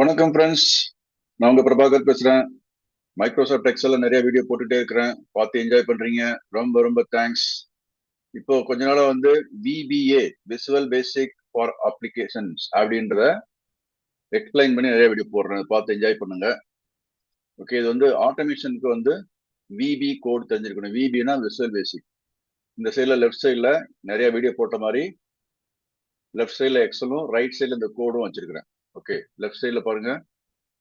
வணக்கம் ஃப்ரெண்ட்ஸ், நான் உங்க பிரபாகர் பேசுறேன். மைக்ரோசாஃப்ட் எக்ஸல்ல நிறைய வீடியோ போட்டுட்டே இருக்கிறேன். பார்த்து என்ஜாய் பண்றீங்க. ரொம்ப ரொம்ப தேங்க்ஸ். இப்போ கொஞ்ச நாளா வந்து VBA Visual basic for applications அப்படின்றத எக்ஸ்பிளைன் பண்ணி நிறைய வீடியோ போடுறேன். பார்த்து என்ஜாய் பண்ணுங்க. ஓகே, இது வந்து ஆட்டோமேஷனுக்கு வந்து விபி கோட் தெரிஞ்சிருக்கணும். விபினா விசுவல் பேசிக். இந்த சைடில் லெஃப்ட் சைடில் நிறைய வீடியோ போட்ட மாதிரி லெஃப்ட் சைடில் எக்ஸலும் ரைட் சைடில் இந்த கோடும் வச்சிருக்கிறேன். ஓகே, லெஃப்ட் சைடில் பாருங்க,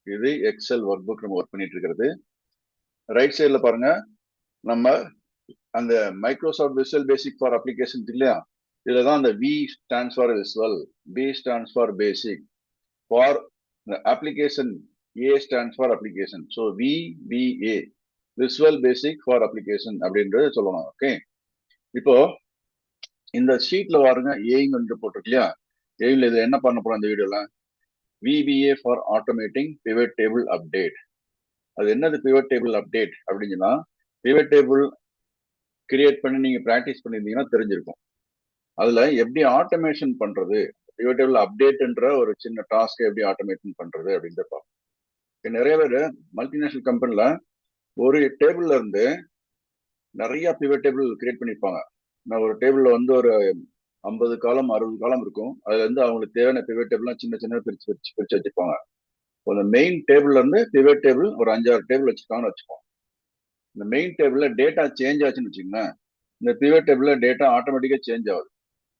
இது எக்ஸல் ஒர்க் புக் நம்ம ஒர்க் பண்ணிட்டு இருக்கிறது. ரைட் சைடில் பாருங்க, நம்ம அந்த Microsoft visual basic for application இல்லையா, இதுல தான் அந்த V stands for visual, B stands for basic, for application A stands for application. So VBA Visual basic for application அப்படின்றது சொல்லணும். ஓகே, இப்போ இந்த ஷீட்ல பாருங்க, ஏங்க வந்து போட்டிருக்கு இல்லையா, ஏல இதுல என்ன பண்ண போறோம் இந்த வீடியோல, VBA for automating pivot table update. அது என்னது பிவட் டேபிள் அப்டேட் அப்படின்னா, பிவட் டேபிள் கிரியேட் பண்ணி நீங்க பிராக்டிஸ் பண்ணியிருந்தீங்கன்னா தெரிஞ்சிருக்கும். அதுல எப்படி ஆட்டோமேஷன் பண்றது, பிவட் டேபிள் அப்டேட்ன்ற ஒரு சின்ன டாஸ்க் எப்படி ஆட்டோமேஷன் பண்றது அப்படின்றத பார்ப்போம். நிறைய பேர் மல்டிநேஷனல் கம்பெனில ஒரு டேபிள்ல இருந்து நிறைய பிவட் டேபிள் கிரியேட் பண்ணிருப்பாங்க. நான் ஒரு டேபிள்ல வந்து ஒரு 50 காலம் 60 காலம் இருக்கும். அதுல இருந்து அவங்களுக்கு தேவையான பிவட் டேபிள்லாம் சின்ன சின்ன பிரிச்சு பிரிச்சு பிரிச்சு வச்சிருப்பாங்க. அந்த மெயின் டேபிள்ல இருந்து பிவட் டேபிள் ஒரு 5-6 டேபிள் வச்சிருக்காங்கன்னு வச்சுப்போம். இந்த மெயின் டேபிள்ல டேட்டா சேஞ்ச் ஆச்சுன்னு வச்சுக்கோங்களேன், இந்த பிவட் டேபிள்ல டேட்டா ஆட்டோமேட்டிக்கா சேஞ்ச் ஆகுது.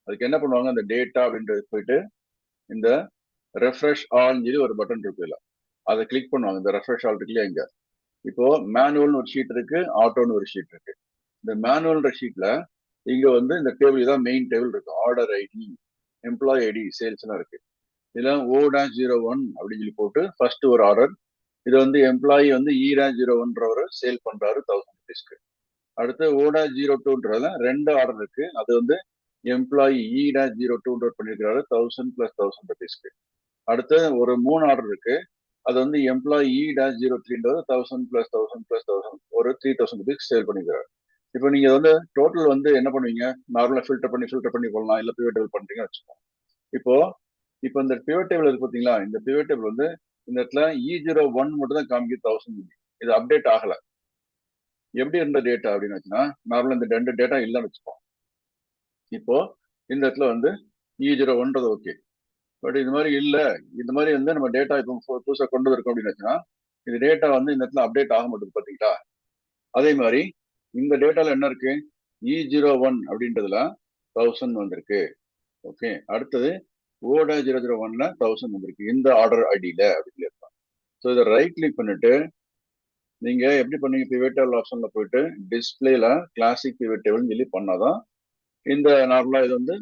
அதுக்கு என்ன பண்ணுவாங்க, அந்த டேட்டா அப்படின்றது போயிட்டு இந்த ரெஃப்ரெஷ் ஆல் சொல்லி ஒரு பட்டன் இருக்கு, இல்லை அதை கிளிக் பண்ணுவாங்க. இந்த ரெஃப்ரெஷ் ஆல் இருக்குல்லையா, இங்க இப்போ மேனுவல்னு ஒரு ஷீட் இருக்கு, ஆட்டோன்னு ஒரு ஷீட் இருக்கு. இந்த மேனுவல்ன்ற ஷீட்ல இங்க வந்து இந்த டேபிள் தான் மெயின் டேபிள் இருக்கு. Order ID, employee ID, sales எல்லாம் இருக்கு. இதுல O-01 அப்படின்னு சொல்லி போட்டு ஃபர்ஸ்ட் ஒரு ஆர்டர். இது வந்து எம்ப்ளாயி வந்து E-01 சேல் பண்றாரு 1000 rupeesக்கு. அடுத்து O-02ன்றதுல 2 ஆர்டர் இருக்கு. அது வந்து எம்ப்ளாயி E-02 பண்ணிருக்கிறாரு 1000 + 1000 rupeesக்கு. அடுத்து ஒரு 3 ஆர்டர் இருக்கு. அது வந்து எம்ப்ளாயி E-03ன்றது 1000 + 1000 + 1000 ஒரு 3000 rupees சேல் பண்ணிக்கிறாரு. இப்போ நீங்க வந்து டோட்டல் வந்து என்ன பண்ணுவீங்க, நார்மலா ஃபில்டர் பண்ணி போடலாம், இல்ல பிவட் டேபிள் பண்றீங்கன்னு வச்சுக்கோங்க. இப்போ இந்த பிவட் டேபிள் இருக்கு பாத்தீங்களா, இந்த பிவட் டேபிள் வந்து இந்த இடத்துல E-01 மட்டும் தான் காமிக்குது 1000. இது அப்டேட் ஆகல. எப்படி இருந்த டேட்டா அப்படின்னு வச்சுன்னா, நார்மலா இந்த 2 டேட்டா இல்லைன்னு வச்சுப்போம். இப்போ இந்த இடத்துல வந்து E-01 ஓகே, பட் இது மாதிரி இல்ல, இந்த மாதிரி வந்து நம்ம டேட்டா இப்போ புதுசா கொண்டு இருக்கோம் அப்படின்னு வச்சுன்னா, இது டேட்டா வந்து இந்த இடத்துல அப்டேட் ஆக மாட்டேங்குது பாத்தீங்களா. அதே மாதிரி இந்த டேட்டால என்ன இருக்கு, E-01 அப்படின்றதுல 1000 வந்திருக்கு. ஓகே, அடுத்தது O-001ல 1000 வந்திருக்கு இந்த ஆர்டர் ஐடியில அப்படின்னு இருப்பாங்க. ஸோ இதை ரைட் கிளிக் பண்ணிட்டு நீங்க எப்படி பண்ணீங்க, பிவட் டேபிள் ஆப்ஷன்ல போயிட்டு டிஸ்பிளேல கிளாசிக் பிவட் டேபிள்னு சொல்லி பண்ணாதான் இந்த நார்மலா இது வந்து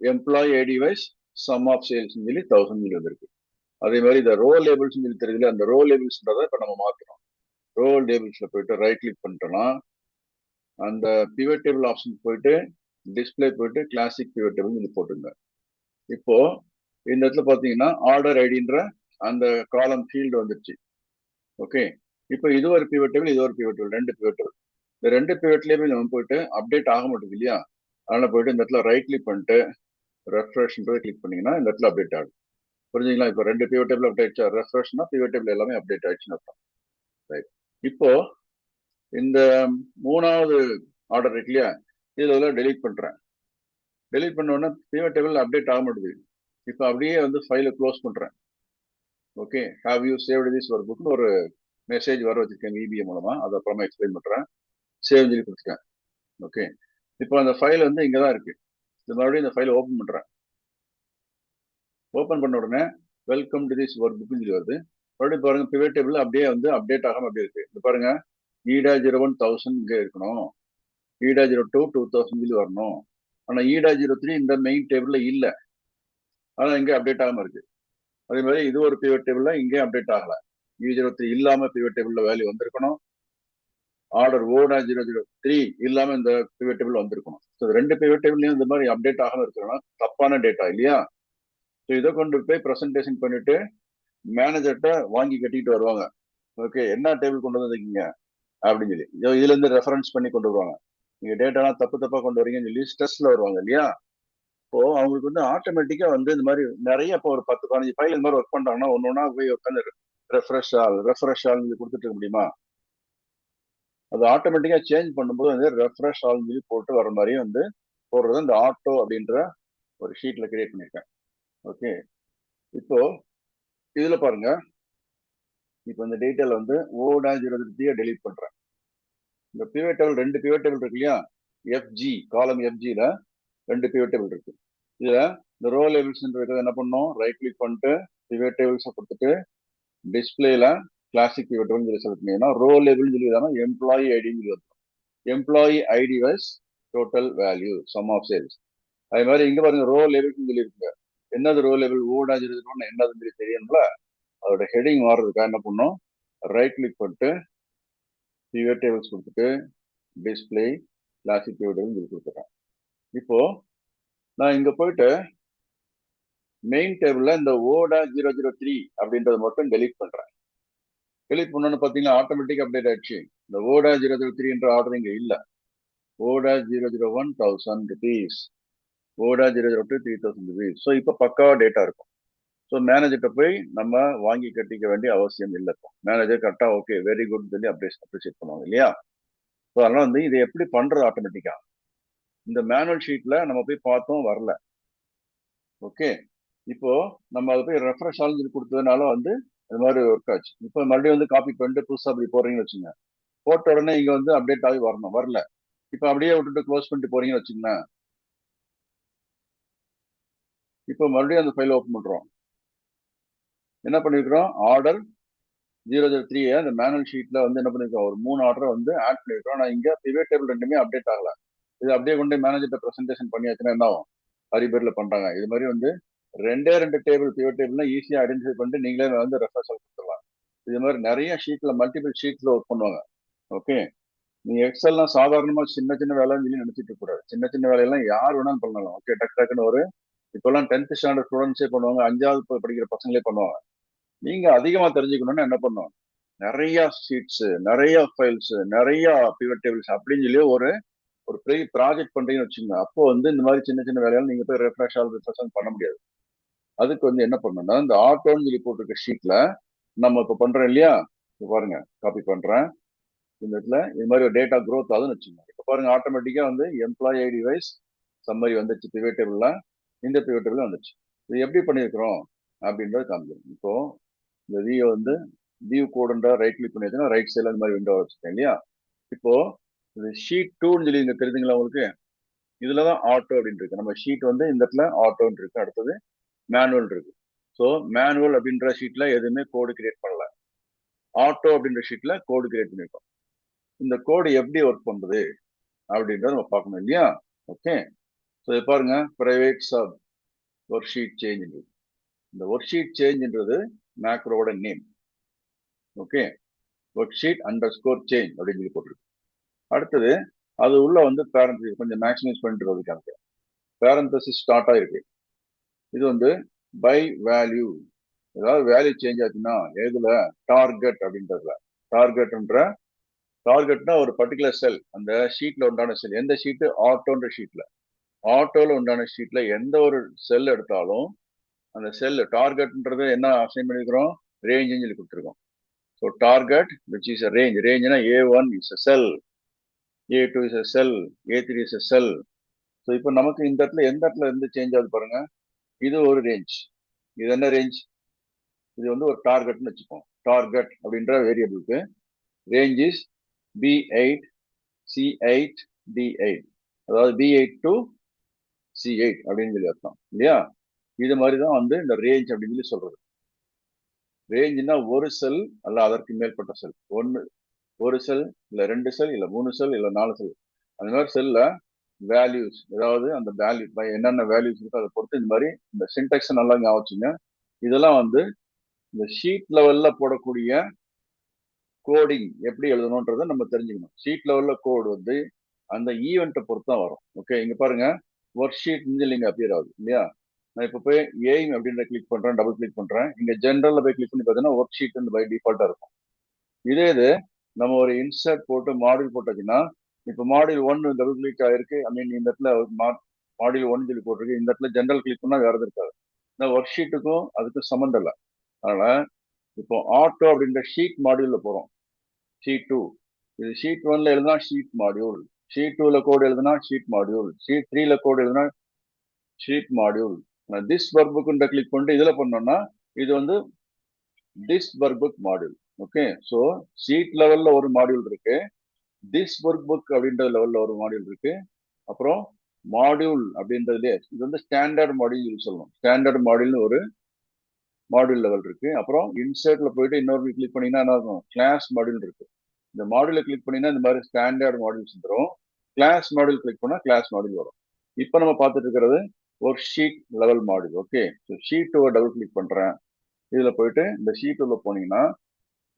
employee ID wise sum of sales சொல்லி 1000 சொல்லி வந்திருக்கு. அதே மாதிரி இந்த ரோ லேபிள்ஸ் சொல்லி தெரியுதுல, அந்த ரோ லேபிள்ஸ்ன்றதை இப்போ நம்ம மாற்றணும். ரோ லேபிள்ஸ்ல போயிட்டு ரைட் கிளிக் பண்ணிட்டோம்னா அந்த பிவட் டேபிள் ஆப்ஷன் போயிட்டு டிஸ்பிளே போயிட்டு கிளாசிக் பிவட் டேபிள் சொல்லி போட்டுங்க. இப்போ இந்த இடத்துல பாத்தீங்கன்னா ஆர்டர் ஐடின்ற அந்த காலம் ஃபீல்டு வந்துருச்சு. ஓகே, இப்போ இது ஒரு பிவட் டேபிள், இது ஒரு பிவட் டேபிள், 2 பிவட் டேபிள். இந்த 2 பிவட்லயுமே நம்ம போயிட்டு அப்டேட் ஆக மாட்டேங்குது இல்லையா, அதனால போயிட்டு இந்த இடத்துல ரைட் கிளிக் பண்ணிட்டு ரெஃப்ரெஷ்ன்றதை கிளிக் பண்ணீங்கன்னா இந்த இடத்துல அப்டேட் ஆகும். புரிஞ்சுங்களா, இப்போ 2 பிவட் டேபிள் அப்டேட் ஆயிடுச்சா, ரெஃப்ரெஷ்னா பிவட் டேபிள் எல்லாமே அப்டேட் ஆயிடுச்சுன்னு அர்த்தம். ரைட், இப்போ இந்த 3வது ஆர்டர் இருக்கு இல்லையா, இதுல டெலீட் பண்றேன். டெலீட் பண்ண உடனே பிவட் டேபிள் அப்டேட் ஆக மாட்டேங்குது. இப்போ அப்படியே வந்து ஃபைலை க்ளோஸ் பண்றேன். Okay, have you saved this work புக்னு ஒரு மெசேஜ் வர வச்சிருக்கேன் விபிஏ மூலமா, அதை அப்புறமா எக்ஸ்பிளைன் பண்றேன். சேவ் சொல்லி கொடுத்துருக்கேன். ஓகே, இப்போ அந்த ஃபைல் வந்து இங்கே தான் இருக்கு. இது மறுபடியும் இந்த ஃபைலை ஓப்பன் பண்றேன். ஓப்பன் பண்ண உடனே வெல்கம் டு திஸ் ஒர்க் புக்னு சொல்லி வருது. மறுபடியும் பாருங்க, பிவட் டேபிள் அப்படியே வந்து அப்டேட் ஆகாம அப்படியே இருக்கு. இது பாருங்க, E-01 1000 இங்கே இருக்கணும், E-02 2000 சொல்லி வரணும். ஆனா E-03 இந்த மெயின் டேபிள்ல இல்லை, ஆனா இங்கே அப்டேட் ஆகாம இருக்கு. அதே மாதிரி இது ஒரு பிவட் டேபிள்ல இங்கே அப்டேட் ஆகல. E-03 இல்லாம பிவட் டேபிள்ல வேல்யூ வந்திருக்கணும். ஆர்டர் O-003 இல்லாம இந்த பிவட் டேபிள் வந்திருக்கணும். ஸோ 2 பிவட் டேபிள்லயும் இந்த மாதிரி அப்டேட் ஆகாம இருக்கணும், தப்பான டேட்டா இல்லையா. ஸோ இதை கொண்டு போய் ப்ரெசன்டேஷன் பண்ணிட்டு மேனேஜர்கிட்ட வாங்கி கட்டிட்டு வருவாங்க. ஓகே, என்ன டேபிள் கொண்டு வந்திருக்கீங்க அப்படின்னு சொல்லி இதுல இருந்து ரெஃபரன்ஸ் பண்ணி கொண்டு வருவாங்க. நீங்க டேட்டாலாம் தப்பா கொண்டு வரீங்கன்னு சொல்லி ஸ்ட்ரெஸ்ல வருவாங்க இல்லையா. இப்போ அவங்களுக்கு வந்து ஆட்டோமேட்டிக்கா வந்து இந்த மாதிரி நிறைய இப்போ ஒரு 10-15 ஃபைல் இந்த மாதிரி ஒர்க் பண்றாங்கன்னா ஒன்னொன்னா போய் உட்காந்து ரெஃப்ரெஷ் ஆல் கொடுத்துட்டு இருக்க முடியுமா? அது ஆட்டோமேட்டிக்கா சேஞ்ச் பண்ணும்போது வந்து ரெஃப்ரெஷ் ஆல் சொல்லி போட்டு வர மாதிரியும் வந்து போடுறது இந்த ஆட்டோ அப்படின்ற ஒரு ஷீட்ல கிரியேட் பண்ணியிருக்கேன். ஓகே, இப்போ இதுல பாருங்க, இப்போ இந்த டீட்டெயில் வந்து O-03 டெலீட் பண்றேன். இந்த பிவட் டேபிள் 2 பிவட் டேபிள் இருக்கு இல்லையா, எஃப்ஜி காலம் எஃப்ஜில 2 பிவட் டேபிள் இருக்கு. இதுல இந்த ரோ லேபிள்ஸ் என்ன பண்ணோம், ரைட் கிளிக் பண்ணிட்டு பிவட் டேபிள்ஸ் கொடுத்துட்டு டிஸ்பிளேல கிளாசிக் பிவட் டேபிள் சொல்லி செலக்ட் பண்ணிங்கன்னா ரோ லேபிள் சொல்லி எம்ப்ளாயி ஐடின்னு சொல்லி வரும். Employee ID wise total value sum of sales. அதே மாதிரி இங்க பாருங்க ரோ லேபிள் சொல்லி இருக்கு. என்னது ரோ லேபிள் O-01 என்னதுன்னு சொல்லி தெரியணும்ல, அதோட ஹெடிங் மாறுறதுக்காக என்ன பண்ணோம், ரைட் கிளிக் பண்ணிட்டு பிவட் டேபிள்ஸ் கொடுத்துட்டு டிஸ்பிளே கிளாசிக் பிவட் டேபிள் சொல்லி கொடுத்துறேன். இப்போ நான் இங்க போயிட்டு மெயின் டேபிள்ல இந்த O-003 அப்படின்றத மட்டும் டெலீட் பண்றேன். டெலீட் பண்ணோன்னு பாத்தீங்கன்னா ஆட்டோமேட்டிக் அப்டேட் ஆயிடுச்சு. இந்த O-003 என்ற ஆர்டர் இங்க இல்ல. O-001 ₹1000, O-002 ₹3000. ஸோ இப்போ பக்காவா டேட்டா இருக்கும். ஸோ மேனேஜர்கிட்ட போய் நம்ம வாங்கி கட்டிக்க வேண்டிய அவசியம் இல்லை. மேனேஜர் கரெக்டா ஓகே வெரி குட் சொல்லி அப்ரிஷியேட் பண்ணுவாங்க இல்லையா? ஸோ அதனால வந்து இதை எப்படி பண்றது ஆட்டோமேட்டிக்கா இந்த மேனுவல் ஷீட்ல நம்ம போய் பார்த்தோம் வரல. ஓகே, இப்போ நம்ம அதை போய் ரெஃப்ரெஷ் ஆல்னு கொடுத்ததுனால வந்து அது மாதிரி ஒர்க் ஆச்சு. இப்போ மறுபடியும் வந்து காப்பி பண்ணிட்டு புதுசாக அப்படி போறீங்கன்னு வச்சுங்க, போட்ட உடனே இங்க வந்து அப்டேட் ஆகி வரல. இப்போ அப்படியே விட்டுட்டு க்ளோஸ் பண்ணிட்டு போறீங்கன்னு வச்சுங்களேன், இப்போ மறுபடியும் அந்த ஃபைல் ஓப்பன் பண்றோம். என்ன பண்ணிருக்கிறோம், ஆர்டர் 003 அந்த மேனுவல் ஷீட்ல வந்து என்ன பண்ணிருக்கோம், ஒரு 3 ஆர்டரை வந்து ஆட் பண்ணிருக்கோம். நான் இங்க பிவட் டேபிள் ரெண்டுமே அப்டேட் ஆகல. இது அப்படியே கொண்டு மேனேஜர்கிட்ட ப்ரெசென்டேஷன் பண்ணியாச்சுன்னா என்ன ஆகும், ஹரிபேர்ல பண்றாங்க. இது மாதிரி வந்து 2 டேபிள் பிவட் டேபிள்னா ஈஸியா ஐடென்டிஃபை பண்ணிட்டு நீங்களே வந்து ரெஃப்ரெஷ் கொடுத்துடலாம். இது மாதிரி நிறைய ஷீட்ல மல்டிபிள் ஷீட்ஸ்ல ஒர்க் பண்ணுவாங்க. ஓகே, நீங்க எக்ஸல்லாம் சாதாரணமா சின்ன சின்ன வேலைன்னு சொல்லி நினைச்சிட்டு கூடாது. சின்ன சின்ன வேலையெல்லாம் யார் வேணாலும் பண்ணலாம். ஓகே, டக்குன்னு ஒரு இப்பெல்லாம் 10th ஸ்டாண்டர்ட் ஸ்டூடெண்ட்ஸே பண்ணுவாங்க, 5வது படிக்கிற பசங்களே பண்ணுவாங்க. நீங்க அதிகமா தெரிஞ்சுக்கணும்னா என்ன பண்ணும், நிறைய ஷீட்ஸ், நிறைய ஃபைல்ஸ், நிறைய பிவட் டேபிள்ஸ் அப்படின்னு சொல்லி ஒரு ஒரு பெரிய ப்ராஜெக்ட் பண்றீங்கன்னு வச்சுக்கோங்க. அப்போ வந்து இந்த மாதிரி சின்ன சின்ன வேலையால நீங்க போய் ரெஃப்ரெஷ் பண்ண முடியாது. அதுக்கு வந்து என்ன பண்ணணும்னா இந்த ஆட்டோன்னு சொல்லி போட்டிருக்க ஷீட்ல நம்ம இப்போ பண்றோம் இல்லையா, இப்போ பாருங்க காப்பி பண்றேன். இந்த இடத்துல இது மாதிரி ஒரு டேட்டா க்ரோத் ஆகுதுன்னு வச்சுக்கோங்க. இப்போ பாருங்க ஆட்டோமேட்டிக்கா வந்து எம்ப்ளாயி ஐடி வைஸ் சம்மரி வந்துச்சு பிவட் டேபிள்ல, இந்த பிவட் டேபிள் வந்துச்சு. இது எப்படி பண்ணியிருக்கிறோம் அப்படின்றத காமிக்கிறோம். இப்போ இந்த வியூ வந்து வியூ கோடுன்ற ரைட் கிளிக் பண்ணிச்சுன்னா ரைட் சைட்ல இந்த மாதிரி விண்டோ வச்சுருக்கேன் இல்லையா. இப்போ இது ஷீட் 2ன்னு சொல்லி இங்க தெரிஞ்சுங்களா உங்களுக்கு, இதுலதான் ஆட்டோ அப்படின்னு இருக்கு. நம்ம ஷீட் வந்து இந்த இடத்துல ஆட்டோன்னு இருக்கு, அடுத்தது மேனுவல் இருக்கு. ஸோ மேனுவல் அப்படின்ற ஷீட்ல எதுவுமே கோடு கிரியேட் பண்ணல, ஆட்டோ அப்படின்ற ஷீட்ல கோடு கிரியேட் பண்ணிருக்கோம். இந்த கோடு எப்படி ஒர்க் பண்றது அப்படின்றத நம்ம பார்க்கணும் இல்லையா. ஓகே, ஸோ பாருங்க private sub worksheet change, இந்த ஒர்க் ஷீட் சேஞ்ச்ன்றது மேக்ரோட name. Okay, worksheet _ change அப்படின்னு சொல்லி போட்டிருக்கு. அடுத்தது அது உள்ள வந்து பேரந்தசிஸ் கொஞ்சம் மேக்ஸிமைஸ் பண்ணிட்டு வருதுக்காக பேரந்தசிஸ் ஸ்டார்ட் ஆயிருக்கு. இது வந்து பை வேல்யூ, ஏதாவது வேல்யூ சேஞ்ச் ஆச்சுன்னா எதுல டார்கெட் அப்படின்றதுல, டார்கெட்னா ஒரு பர்டிகுலர் செல், அந்த ஷீட்ல உண்டான செல், எந்த ஷீட்டு ஆட்டோன்ற ஷீட்ல, ஆட்டோல உண்டான ஷீட்ல எந்த ஒரு செல் எடுத்தாலும் அந்த செல் டார்கெட்ன்றது என்ன அசைன் பண்ணிருக்கிறோம், ரேஞ்சுன்னு சொல்லி கொடுத்துருக்கோம். So target which is range, ரேஞ்ச்னா A1 is a cell, A2 is a cell, A3 is a cell. So இப்போ நமக்கு இந்த இடத்துல எந்த இடத்துல இருந்து சேஞ்ச் ஆகுது பாருங்க, இது ஒரு ரேஞ்ச். இது என்ன ரேஞ்ச், இது வந்து ஒரு டார்கெட்னு வச்சுப்போம். டார்கெட் அப்படின்ற வேரியபிளுக்கு range is B8 C8 D8, அதாவது B8 to C8 அப்படின்னு சொல்லி அர்த்தம் இல்லையா. இது மாதிரி தான் வந்து இந்த ரேஞ்ச் அப்படின்னு சொல்லி சொல்றது. ரேஞ்சுனா ஒரு செல் அல்ல அதற்கு மேற்பட்ட செல், ஒரு செல் இல்ல 2 செல் இல்ல 3 செல் இல்ல 4 செல், அந்த மாதிரி செல்ல வேல்யூஸ், ஏதாவது அந்த வேல்யூ என்னென்ன வேல்யூஸ் இருக்கோ அதை பொறுத்து இந்த மாதிரி இந்த சின்டெக்ஸ் நல்லா ஞாபகம். இதெல்லாம் வந்து இந்த ஷீட் லெவல்ல போடக்கூடிய கோடிங் எப்படி எழுதணும்ன்றதை நம்ம தெரிஞ்சுக்கணும். ஷீட் லெவல்ல கோடு வந்து அந்த ஈவெண்ட்டை பொறுத்து தான் வரும். ஓகே, இங்க பாருங்க ஒர்க் ஷீட் இங்க அப்பியர் ஆகுது இல்லையா. நான் இப்போ போய் எய்ம் அப்படின்ற கிளிக் பண்றேன், டபுள் கிளிக் பண்றேன். இங்க ஜென்ரல்ல போய் கிளிக் பண்ணி பார்த்தீங்கன்னா ஒர்க் ஷீட் பை டிஃபால்ட்டா இருக்கும். இதே இது நம்ம ஒரு இன்சர்ட் போட்டு மாடியூல் போட்டாச்சுன்னா, இப்போ மாடியூல் 1 டபுள் கிளிக் ஆயிருக்கு, ஐ மீன் இந்த இடத்துல மாடியூல் 1 சொல்லி போட்டிருக்கு. இந்த இடத்துல ஜென்ரல் கிளிக் பண்ணா வேற எதுவும் இருக்காது. இந்த ஒர்க் ஷீட்டுக்கும் அதுக்கும் சம்மந்தம் இல்லை. அதனால இப்போ ஆட்டோ அப்படின்ற ஷீட் மாடியூல்ல போறோம். ஷீட் 2 இது ஷீட் 1ல எழுதுனா ஷீட் மாடியூல், ஷீட் 2ல கோட் எழுதுனா ஷீட் மாடியூல், ஷீட் 3ல கோட் எழுதுனா ஷீட் மாடியூல். திஸ் வர்புக்குன்ற கிளிக் பண்ணிட்டு இதுல பண்ணோம்னா இது வந்து this workbook module. Okay, so sheet லெவல்ல ஒரு மாடியூல் இருக்கு, திஸ் ஒர்க் புக் அப்படின்ற லெவல்ல ஒரு மாடியூல் இருக்கு, அப்புறம் மாடியூல் அப்படின்றதுலே இது வந்து ஸ்டாண்டர்ட் மாடியூல் சொல்லணும். ஸ்டாண்டர்ட் மாடியூல்னு ஒரு மாடியூல் லெவல் இருக்கு. அப்புறம் இன்சர்ட்ல போயிட்டு இன்னொரு கிளிக் பண்ணீங்கன்னா என்ன ஆகும், கிளாஸ் மாடியூல் இருக்கு. இந்த மாடியூல கிளிக் பண்ணீங்கன்னா இந்த மாதிரி ஸ்டாண்டர்ட் மாடியூல்ஸ் வரும். கிளாஸ் மாடியூல் கிளிக் பண்ணா கிளாஸ் மாடியூல் வரும். இப்போ நம்ம பார்த்துட்டு இருக்கிறது ஒரு sheet level module. Okay, sheet 2 double click பண்றேன். இதுல போயிட்டு இந்த ஷீட் உள்ள போனீங்கன்னா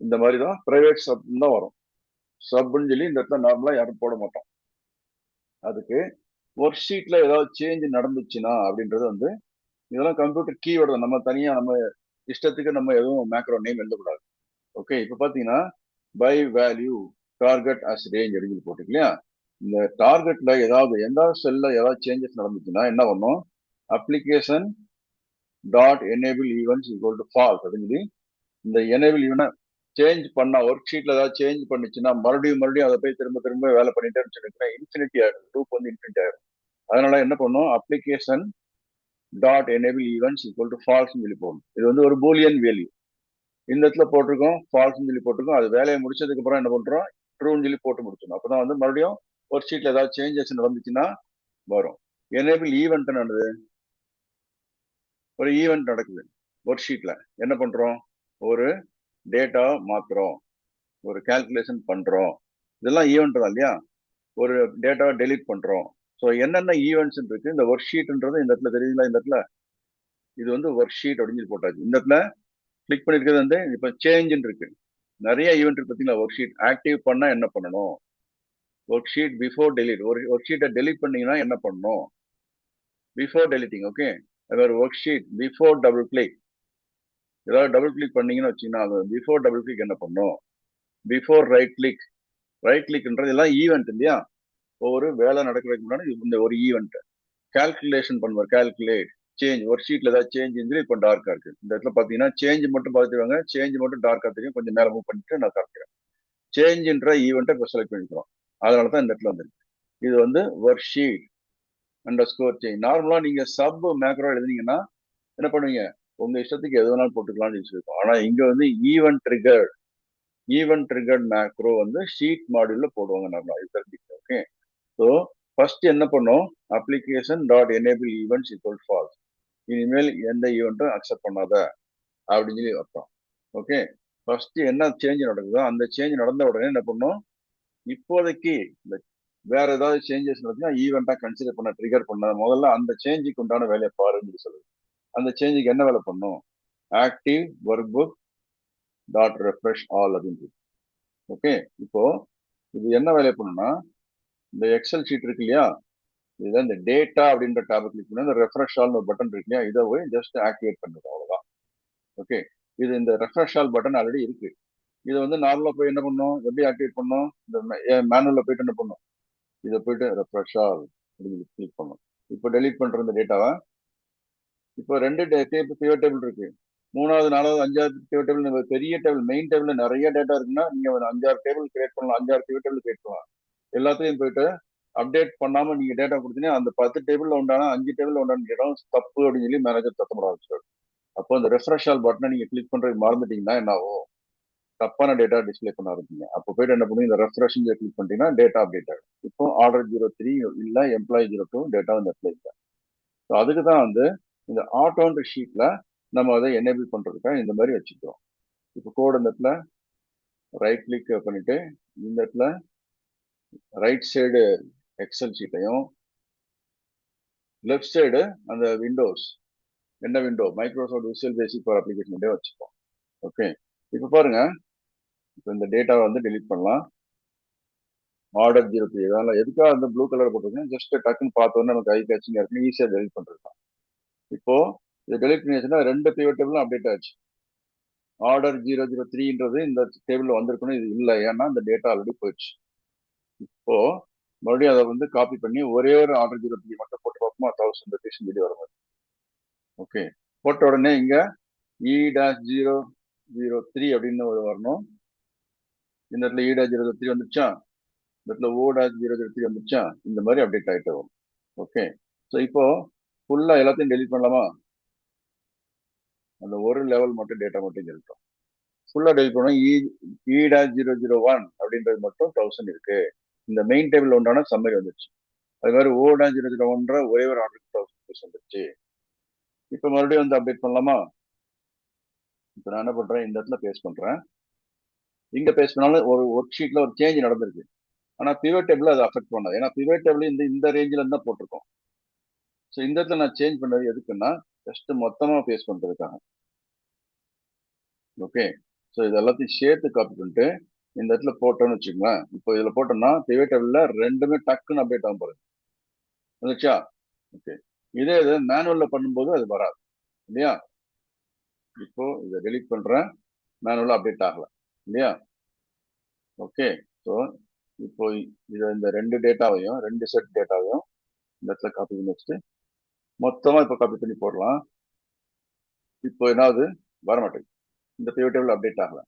இந்த மாதிரி தான் பிரைவேட் சப் தான் வரும். சப்னு சொல்லி இந்த இடத்துல நார்மலா யாரும் போட மாட்டோம். அதுக்கு ஒர்க் ஷீட்ல ஏதாவது சேஞ்ச் நடந்துச்சுன்னா அப்படின்றது வந்து இதெல்லாம் கம்ப்யூட்டர் கீவேர்டு தான். நம்ம தனியா நம்ம இஷ்டத்துக்கு நம்ம எதுவும் மேக்ரோ நேம் எழுதக்கூடாது. ஓகே, இப்போ பாத்தீங்கன்னா by value target as range அப்படின்னு போட்டுருக்கு இல்லையா. இந்த டார்கெட்ல ஏதாவது எந்த செல்ல ஏதாவது சேஞ்சஸ் நடந்துச்சுன்னா என்ன பண்ணும், application dot enable events equal to false அப்படின்னு சொல்லி இந்த எனேபிள் ஈவென்ட் சேஞ்ச் பண்ணா ஒர்க் ஷீட்ல ஏதாவது சேஞ்ச் பண்ணுச்சுன்னா மறுபடியும் அதை போய் திரும்ப திரும்ப வேலை பண்ணிட்டே இருந்துச்சுன்னா இன்ஃபினிட்டி ஆயிடும், லூப் வந்து இன்ஃபினிட்டி ஆயிடும். அதனால என்ன பண்ணும், application dot enable events equal to false சொல்லி போகணும். இது வந்து ஒரு பூலியன் வேல்யூ. இந்த இடத்துல போட்டிருக்கோம் ஃபால்ஸ் சொல்லி போட்டிருக்கோம். அது வேலையை முடிச்சதுக்கு அப்புறம் என்ன பண்றோம், ட்ரூன்னு சொல்லி போட்டு முடிச்சிடணும். அப்பதான் வந்து மறுபடியும் ஒர்க் ஷீட்ல ஏதாவது சேஞ்சஸ் நடந்துச்சுன்னா வரும். எனேபிள் ஈவெண்ட் என்னது, ஒரு ஈவெண்ட் நடக்குது ஒர்க் ஷீட்ல. என்ன பண்றோம், ஒரு டேட்டா மாத்துறோம், ஒரு கால்குலேஷன் பண்றோம், இதெல்லாம் ஈவெண்ட் தான் இல்லையா. ஒரு டேட்டாவை டெலீட் பண்றோம். ஸோ என்னென்ன ஈவெண்ட்ஸ் இருக்கு இந்த ஒர்க் ஷீட்ன்றது இந்த இடத்துல தெரியுதுங்களா. இந்த இடத்துல இது வந்து ஒர்க் ஷீட் அப்படின்னு சொல்லி போட்டாச்சு. இந்த இடத்துல கிளிக் பண்ணிருக்கிறது வந்து இப்ப சேஞ்ச் இருக்கு. நிறைய ஈவெண்ட் இருக்கு பார்த்தீங்களா. ஒர்க் ஷீட் ஆக்டிவ் பண்ணா என்ன பண்ணணும், ஒர்க் ஷீட் பிஃபோர் டெலிட், ஒரு ஒர்க் ஷீட்டை டெலிட் பண்ணீங்கன்னா என்ன பண்ணணும், பிஃபோர் டெலிட்டிங். ஓகே, அதாவது work sheet before double click, ஏதாவது டபுள் கிளிக் பண்ணீங்கன்னு வச்சீங்கன்னா அது பிஃபோர் டபுள் கிளிக் என்ன பண்ணும், பிஃபோர் ரைட் கிளிக். ரைட் கிளிக்ன்றது எல்லாம் ஈவெண்ட் இல்லையா. ஒரு வேலை நடக்கிறதுக்கு முன்னாடி இந்த ஒரு ஈவெண்ட். கால்குலேஷன் பண்ணுவார், கால்குலேட் சேஞ்ச், ஒர்க் ஷீட்ல ஏதாவது சேஞ்ச் இருந்து இப்போ டார்க்கா இருக்கு. இந்த இடத்துல பாத்தீங்கன்னா சேஞ்ச் மட்டும் பார்த்துருவாங்க, சேஞ்ச் மட்டும் டார்க்கா தெரியும். கொஞ்சம் மேல மூவ் பண்ணிட்டு நான் காமிக்கிறேன். சேஞ்ச்ன்ற ஈவெண்ட்டை இப்போ செலக்ட் பண்ணிக்கிறோம். அதனால தான் இந்த இடத்துல வந்துருக்கு. இது வந்து work sheet under score change. நார்மலா நீங்க சப் மேக்ரோ எழுதுனீங்கன்னா என்ன பண்ணுவீங்க, உங்க இஷ்டத்துக்கு எது வேணாலும் போட்டுக்கலாம்னு வச்சிருக்கோம். ஆனா இங்க வந்து ஈவென்ட் ட்ரிகர்ட் மேக்ரோ வந்து ஷீட் மாடியூல்ல போடுவாங்க நார்மலா. இது தெரிஞ்சுக்கோங்க. ஓகே, ஸோ ஃபர்ஸ்ட் என்ன பண்ணோம், application dot enable events equal false. இனிமேல் எந்த ஈவெண்ட்டும் அக்செப்ட் பண்ணாத அப்படின்னு சொல்லி அர்த்தம். ஓகே, ஃபர்ஸ்ட் என்ன சேஞ்ச் நடக்குதோ அந்த சேஞ்ச் நடந்த உடனே என்ன பண்ணோம், இப்போதைக்கு இந்த வேற ஏதாவது சேஞ்சஸ் நடக்குன்னா ஈவெண்டா கன்சிடர் பண்ண ட்ரிகர் பண்ண முதல்ல அந்த சேஞ்சுக்கு உண்டான வேலையை பாருன்னு சொல்லுது. அந்த சேஞ்சுக்கு என்ன வேலை பண்ணும், active workbook dot refresh all அப்படின்னு. ஓகே, இப்போ இது என்ன வேலை பண்ணுன்னா இந்த எக்ஸல் ஷீட் இருக்கு இல்லையா, இதுதான் இந்த டேட்டா அப்படின்ற டேப் கிளிக் பண்ணி இந்த ரெஃப்ரெஷ் ஆல்னு ஒரு பட்டன் இருக்கு இல்லையா, இதை போய் ஜஸ்ட் ஆக்டிவேட் பண்ணுது, அவ்வளவுதான். ஓகே, இது இந்த ரெஃப்ரெஷ் ஆல் பட்டன் ஆல்ரெடி இருக்கு. இது வந்து நார்மலா போய் என்ன பண்ணும், எப்படி ஆக்டிவேட் பண்ணும், இந்த மேனுவல்ல போயிட்டு என்ன பண்ணும், இதை போயிட்டு ரெஃப்ரெஷ் ஆல் அப்படின்னு கிளிக் பண்ணும். இப்போ டெலீட் பண்ற இந்த டேட்டாவை இப்போ ரெண்டு பிவட் டேபிள் இருக்கு, மூணாவது நாலாவது அஞ்சாவது பிவட் டேபிள், பெரிய டேபிள் மெயின் டேபிள்ல நிறைய டேட்டா இருக்குன்னா நீங்க ஒரு 5-6 டேபிள் கிரியேட் பண்ணலாம், 5-6 பிவட் டேபிள் கிரியேட் பண்ணலாம். எல்லாத்தையும் போயிட்டு அப்டேட் பண்ணாம நீங்க டேட்டா கொடுத்தீங்கன்னா அந்த 10 டேபிள்ல உண்டான 5 டேபிள்ல உண்டான டேட்டா தப்பு அப்படின்னு சொல்லி மேனேஜர் சத்தம் போட ஆரம்பிச்சிடும். அப்போ அந்த ரெஃப்ரெஷ் ஆல் பட்டனை நீங்க கிளிக் பண்றதுக்கு மறந்துட்டீங்கன்னா என்ன ஆகும், தப்பான டேட்டா டிஸ்பிளே பண்ண ஆரம்பிங்க. அப்போ போயிட்டு என்ன பண்ணுங்க, இந்த ரெஃப்ரெஷ் கிளிக் பண்ணிட்டீங்கன்னா டேட்டா அப்டேட் ஆகும். இப்போ ஆர்டர் 03 இல்ல எம்ப்ளாயி 02 டேட்டா வந்து அப்ளை இல்லை. ஸோ அதுக்கு தான் வந்து இந்த ஆட்டோன்ற ஷீட்ல நம்ம அதை எனேபிள் பண்றதுக்காக இந்த மாதிரி வச்சுக்கிறோம். இப்போ கோட் இந்த இடத்துல ரைட் கிளிக் பண்ணிட்டு இந்த இடத்துல ரைட் சைடு எக்ஸல் ஷீட்டையும் லெஃப்ட் சைடு அந்த விண்டோஸ் என்ன window Microsoft visual basic for application வச்சுப்போம். ஓகே, இப்போ பாருங்க, இப்போ இந்த டேட்டாவை வந்து டெலீட் பண்ணலாம். ஆர்டர் 03 இதனால எதுக்காக அந்த ப்ளூ கலர் போட்டிருக்கேன், ஜஸ்ட் டக்குன்னு பார்த்தோன்னே நமக்கு ஐ கேட்சிங் இருக்கு, ஈஸியாக டெலிட் பண்றது. இப்போ இது டெலிட் பண்ணியாச்சுன்னா ரெண்டு பிவட் டேபிளும் அப்டேட் ஆச்சு. ஆர்டர் 003ன்றது இந்த டேபிள்ல வந்திருக்கணும், இது இல்லை, ஏன்னா இந்த டேட்டா ஆல்ரெடி போயிடுச்சு. இப்போ மறுபடியும் அதை வந்து காப்பி பண்ணி ஒரே ஒரு ஆர்டர் 03 மட்டும் போட்டு பார்ப்போமா 1000 rupees சொல்லி வர மாதிரி. ஓகே, போட்ட உடனே இங்க E-003 அப்படின்னு வரணும். இந்த இடத்துல E-003 வந்துச்சா, இந்த இடத்துல O-003 வந்துச்சா, இந்த மாதிரி அப்டேட் ஆகிட்டு வரும். ஓகே, ஸோ இப்போ ஃபுல்லா எல்லாத்தையும் டெலிட் பண்ணலாமா? அந்த ஒரு லெவல் மட்டும் டேட்டா மட்டும் இருக்கட்டும். ஃபுல்லா டெலிட் பண்ணோம். E-001 அப்படின்றது மட்டும் 1000 இருக்கு. இந்த மெயின் டேபிள் உண்டான சம்மரி வந்துருச்சு. அது மாதிரி O-001 ஒரே ஒரு ஆர்டருக்கு 1000 rupees வந்துருச்சு. இப்போ மறுபடியும் வந்து அப்டேட் பண்ணலாமா? இப்போ நான் என்ன பண்றேன், இந்த இடத்துல பேஸ்ட் பண்றேன். இங்க பேஸ்ட் பண்ணாலும் ஒரு ஒர்க் ஷீட்ல ஒரு சேஞ்ச் நடந்திருக்கு. ஆனா பிவட் டேபிள் அதை அஃபெக்ட் பண்ணாது. ஏன்னா பிவட் டேபிள் இந்த ரேஞ்சில இருந்தா போட்டிருக்கோம். ஸோ இந்த இடத்துல நான் சேஞ்ச் பண்ணது எதுக்குன்னா ஜஸ்ட் மொத்தமா பேஸ்ட் பண்றதுக்காக. ஓகே, ஸோ இது எல்லாத்தையும் சேர்த்து காப்பி பண்ணிட்டு இந்த இடத்துல போட்டோம்னு வச்சுக்கோங்களேன். இப்போ இதுல போட்டோம்னா பிவட் டேபிள்ல ரெண்டுமே டக்குன்னு அப்டேட் ஆகும் பாருங்க. வந்துச்சா? ஓகே, இதே இது மேனுவல்ல பண்ணும்போது அது வராது இல்லையா? இப்போ இதை டெலிட் பண்றேன், மேனுவலா அப்டேட் ஆகல இல்லையா? ஓகே, ஸோ இப்போ இந்த ரெண்டு டேட்டாவையும் ரெண்டு செட் டேட்டாவையும் இந்த இடத்துல காப்பி பண்ணி வச்சுட்டு மொத்தமா இப்போ காப்பி பண்ணி போடலாம். இப்போ என்னாவது வரமாட்டேங்குது, இந்த பிவட் டேபிள் அப்டேட் ஆகல.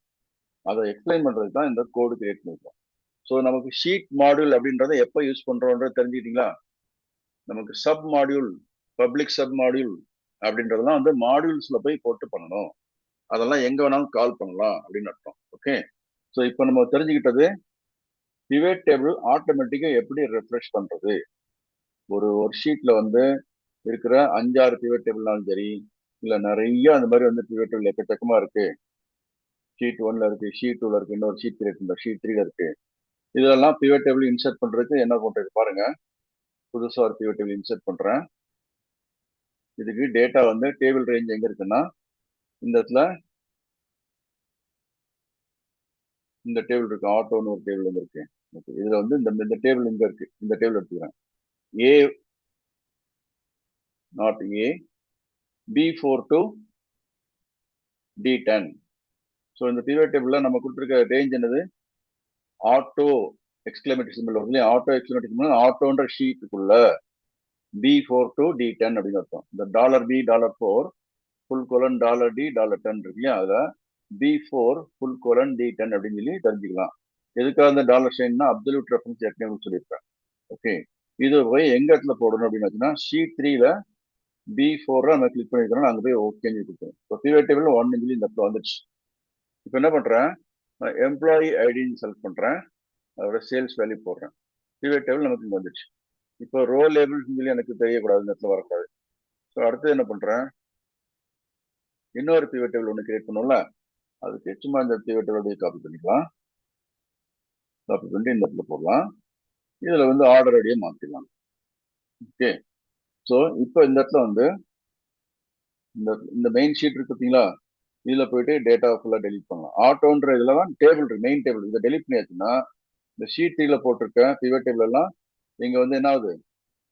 அதை எக்ஸ்பிளைன் பண்றதுக்கு தான் இந்த கோடு கிரியேட் பண்ணிருக்கோம். ஸோ நமக்கு ஷீட் மாடியூல் அப்படின்றத எப்போ யூஸ் பண்றோம்ன்றது தெரிஞ்சுக்கிட்டீங்களா? நமக்கு sub module, public sub module அப்படின்றதெல்லாம் வந்து மாடியூல்ஸ்ல போய் போட்டு பண்ணணும். அதெல்லாம் எங்க வேணாலும் கால் பண்ணலாம் அப்படின்னு அர்த்தம். ஓகே, ஸோ இப்போ நம்ம தெரிஞ்சுக்கிட்டது பிவட் டேபிள் ஆட்டோமேட்டிக்கா எப்படி ரெஃப்ரெஷ் பண்றது. ஒரு ஷீட்ல வந்து இருக்கிற 5-6 பிவட் டேபிள்னாலும் சரி, இல்ல நிறைய அந்த மாதிரி வந்து பிவட் டேபிள் எக்கச்சக்கமா இருக்கு. ஷீட் 1ல இருக்கு, ஷீட் 2ல இருக்கு, இன்னொரு ஷீட் 3 இருக்கு, ஷீட் 3ல இருக்கு. இதெல்லாம் பிவட் டேபிள் இன்சர்ட் பண்றதுக்கு என்ன பண்றது பாருங்க. புதுசா ஒரு பிவட் டேபிள் இன்சர்ட் பண்றேன். இதுக்கு டேட்டா வந்து டேபிள் ரேஞ்ச் எங்க இருக்குன்னா இந்த இடத்துல இந்த டேபிள் இருக்கு, ஆட்டோன்னு ஒரு டேபிள் வந்து இருக்கு. இதுல வந்து இந்த டேபிள் இங்க இருக்கு, இந்த டேபிள் எடுத்துக்கிறேன். A not a B4 to D10. So இந்த பிவட் டேபிள்ல நம்ம கொடுத்துருக்க ரேஞ்ச் என்னது, ஆட்டோ எக்ஸ்கிளமேட்டரி சிம்பிள் வருது இல்லையா? ஆட்டோ எக்ஸ்கிளமேட்டரி சிம்பிள் ஆட்டோன்ற ஷீட்டுக்குள்ள B4 to D10 அப்படின்னு அர்த்தம். இந்த $B$4 ஃபுல் கோலன் $D$10 இருக்கு இல்லையா? அதுல B4 ஃபுல் கோலன் D10 அப்படின்னு சொல்லி தெரிஞ்சுக்கலாம். எதுக்காக இந்த டாலர் சைன்னா அப்சல்யூட் ரெஃபரன்ஸ் ஏற்கனவே சொல்லியிருப்பேன். ஓகே, இது போய் எங்க இடத்துல போடணும் அப்படின்னு ஷீட் 3ல B4 நம்ம கிளிக் பண்ணிருக்கோம், அங்க போய் ஓகேன்னு கொடுத்தோம். இப்போ பிவட் டேபிள் 1 சொல்லி இந்த இடத்துல வந்துச்சு. இப்போ என்ன பண்றேன், எம்ப்ளாயி ஐடின்னு செலக்ட் பண்றேன், அதோட சேல்ஸ் வேல்யூ போடுறேன். பிவட் டேபிள் நமக்கு இங்க வந்துச்சு. இப்போ ரோ லேபிள்ஸ் சொல்லி எனக்கு தெரியக்கூடாது, இந்த இடத்துல வரக்கூடாது. ஸோ அடுத்து என்ன பண்றேன், இன்னொரு பிவட் டேபிள் ஒன்று கிரியேட் பண்ணும்ல, அதுக்கு சும்மா இந்த பிவட் டேபிள் காப்பி பண்ணிக்கலாம். காப்பி பண்ணிட்டு இந்த இடத்துல போடலாம். இதுல வந்து ஆர்டர் ஐடியை மாத்திடலாம். ஓகே, ஸோ இப்போ இந்த இடத்துல வந்து இந்த மெயின் ஷீட் இருக்கு பார்த்தீங்களா, இதுல போயிட்டு டேட்டா ஃபுல்லா டெலிட் பண்ணலாம். ஆட்டோன்ற இதுல தான் டேபிள் இருக்கு, மெயின் டேபிள். இதை டெலிட் பண்ணியாச்சுன்னா இந்த ஷீட் 3ல போட்டிருக்க பிவட் டேபிள் எல்லாம் இங்க வந்து என்ன ஆகுது,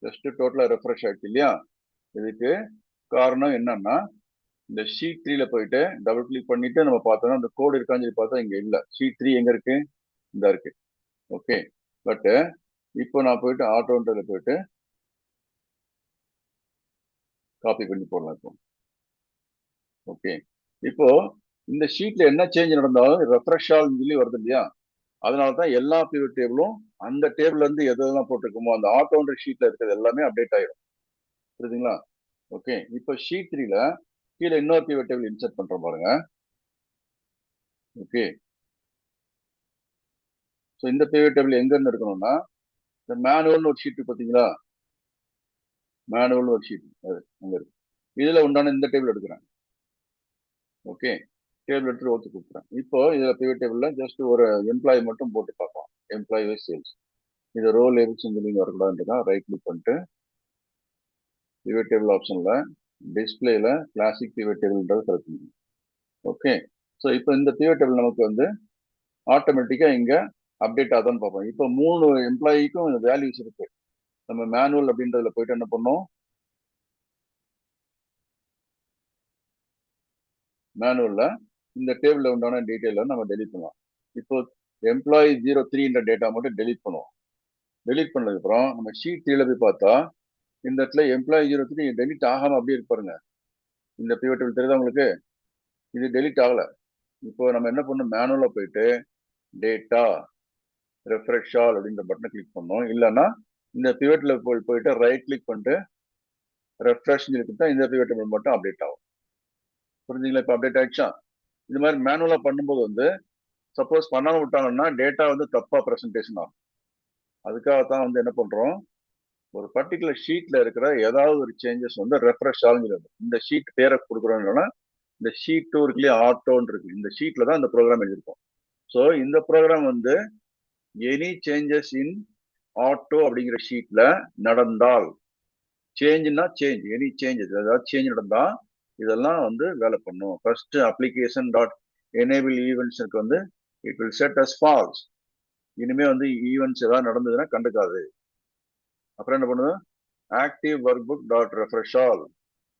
ஜஸ்ட் டோட்டலா ரெஃப்ரெஷ் ஆயிடுச்சு இல்லையா? இதுக்கு காரணம் என்னன்னா இந்த ஷீட் 3ல போயிட்டு டபுள் கிளிக் பண்ணிட்டு நம்ம பார்த்தோம்னா இந்த கோடு இருக்கான்னு சொல்லி பார்த்தா இங்க இல்ல. ஷீட் 3 எங்க இருக்கு, இந்த இருக்கு. ஓகே, பட் இப்போ நான் போயிட்டு ஆட்டோன்றதுல போயிட்டு காப்பி பண்ணி போடலாம் இப்போ. ஓகே, இப்போ இந்த ஷீட்ல என்ன சேஞ்ச் நடந்தாலும் ரெஃப்ரெஷ் ஆல்னு சொல்லி வருது இல்லையா? அதனாலதான் எல்லா பிவட் டேபிளும் அந்த டேபிள்ல இருந்து எதெல்லாம் போட்டிருக்குமோ அந்த ஆட்டோன்ற ஷீட்ல இருக்கிறது எல்லாமே அப்டேட் ஆயிடும். புரியுதுங்களா? ஓகே, இப்போ ஷீட் 3ல கீழே இன்னொரு பிவட் டேபிள் இன்சர்ட் பண்றோம் பாருங்க. ஓகே, ஸோ இந்த பிவட் டேபிள் எங்க இருந்து இருக்கணும்னா இந்த மேனுவல்னு ஒரு ஷீட் பார்த்தீங்களா, மேனுவல்னு ஒரு ஷீட் அது அங்க இருக்கு. இதுல உண்டான இந்த டேபிள் எடுக்கிறேன். ஓகே, டேபிள் எடுத்து ஓகே கொடுக்குறேன். இப்போ இதுல பிவட் டேபிள்ல ஜஸ்ட் ஒரு எம்ப்ளாயி மட்டும் போட்டு பார்ப்போம். Employee wise sales. இது ரோ லேபிள்ஸ் சொல்லி வரக்கூடாதுன்றதான் ரைட் கிளிக் பண்ணிட்டு பிவட் டேபிள் ஆப்ஷன்ல டிஸ்பிளேல கிளாசிக் பிவட் டேபிள்ன்றது செலக்ட் பண்ணுங்க. ஓகே, ஸோ இப்போ இந்த பிவட் டேபிள் நமக்கு வந்து ஆட்டோமேட்டிக்கா இங்க அப்டேட் ஆகுதான்னு பார்ப்போம். இப்போ 3 எம்ப்ளாயிக்கும் வேல்யூஸ் இருக்கு. நம்ம மேனுவல் அப்படின்றதுல போயிட்டு என்ன பண்ணோம், மேனுவல்ல இந்த டேபிள்ல உண்டான டீட்டெயில நம்ம டெலிட் பண்ணலாம். இப்போ எம்ப்ளாயி 03 டேட்டா மட்டும் டெலிட் பண்ணுவோம். டெலீட் பண்ணதுக்கு அப்புறம் நம்ம ஷீட் 3ல போய் பார்த்தா இந்த இடத்துல எம்ப்ளாயி 03 டெலீட் ஆகாம அப்படியே இருப்பாருங்க. இந்த பிவட் டேபிள் தெரியுதா உங்களுக்கு? இது டெலீட் ஆகல. இப்போ நம்ம என்ன பண்ணணும், மேனுவலா போயிட்டு டேட்டா ரெஃப்ரெஷ் ஆல் அப்படின்ற பட்டனை கிளிக் பண்ணோம். இல்லைன்னா இந்த பிவட்ல போயிட்டு ரைட் கிளிக் பண்ணிட்டு ரெஃப்ரெஷ் கொடுத்தா இந்த பிவட் டேபிள் மட்டும் அப்டேட் ஆகும். புரிஞ்சுங்களா? இப்போ அப்டேட் ஆயிடுச்சா? இது மாதிரி மேனுவலா பண்ணும்போது வந்து சப்போஸ் பண்ணாம விட்டாங்கன்னா டேட்டா வந்து தப்பா பிரசன்டேஷன் ஆகும். அதுக்காகத்தான் வந்து என்ன பண்றோம், ஒரு பர்டிகுலர் ஷீட்ல இருக்கிற ஏதாவது ஒரு சேஞ்சஸ் வந்து ரெஃப்ரெஷ் ஆகுங்கிறது. இந்த ஷீட் பேரை கொடுக்குறோம்னா இந்த ஷீட் 2 இருக்குல்லையே, ஆட்டோன்னு இருக்கு, இந்த ஷீட்ல தான் இந்த ப்ரோக்ராம் எழுதிருக்கோம். ஸோ இந்த ப்ரோக்ராம் வந்து எனி சேஞ்சஸ் இன் ஆட்டோ அப்படிங்கிற ஷீட்ல நடந்தால், சேஞ்சுன்னா சேஞ்ச், எனி சேஞ்சஸ் ஏதாவது சேஞ்ச் நடந்தா இதெல்லாம் வந்து வேலை பண்ணும். ஃபர்ஸ்ட் அப்ளிகேஷன் டாட் எனேபிள் ஈவெண்ட்ஸ்க்கு வந்து it will set as false. இனிமே வந்து ஈவெண்ட்ஸ் ஏதாவது நடந்ததுன்னா கண்டுக்காது. அப்புறம் என்ன பண்ணுது, active workbook dot refresh all.